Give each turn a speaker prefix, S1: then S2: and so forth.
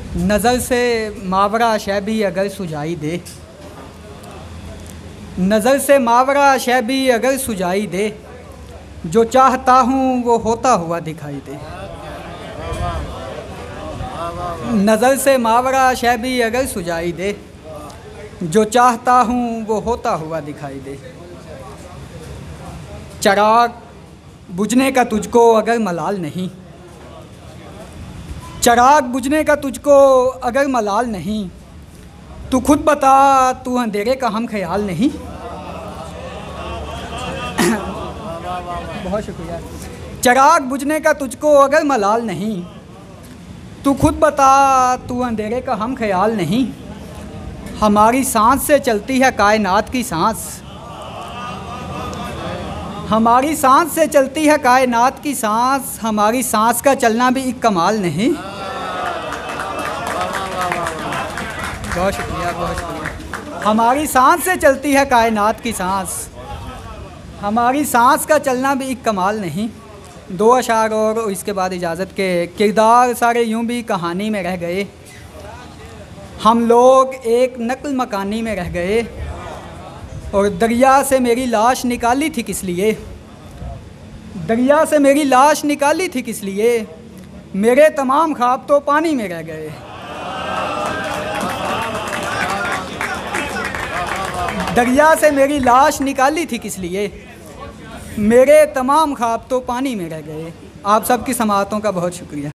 S1: नज़र से मावरा शय भी अगर सुझाई दे, नज़र से मावरा शय भी अगर सुझाई दे, जो चाहता हूँ वो होता हुआ दिखाई दे। नज़र से मावरा शय भी अगर सुझाई दे, जो चाहता हूँ वो होता हुआ दिखाई दे। चिराग बुझने का तुझको अगर मलाल नहीं, चिराग बुझने का तुझको अगर मलाल नहीं, तू खुद बता तू अंधेरे का हम ख्याल नहीं। बहुत शुक्रिया। चिराग बुझने का तुझको अगर मलाल नहीं, तू खुद बता तू अंधेरे का हम ख्याल नहीं। हमारी सांस से चलती है कायनात की सांस, हमारी सांस से चलती है कायनात की सांस। हमारी सांस का चलना भी एक कमाल नहीं। बहुत शुक्रिया, बहुत शुक्रिया। हमारी सांस से चलती है कायनात की सांस, हमारी सांस का चलना भी एक कमाल नहीं। दो अशार और इसके बाद इजाज़त के। किरदार सारे यूं भी कहानी में रह गए, हम लोग एक नकल मकानी में रह गए। और दरिया से मेरी लाश निकाली थी किस लिए, दरिया से मेरी लाश निकाली थी किस लिए, मेरे तमाम ख्वाब तो पानी में रह गए। दरिया से मेरी लाश निकाली थी किस लिए, मेरे तमाम ख्वाब तो पानी में रह गए। आप सबकी समाअतों का बहुत शुक्रिया।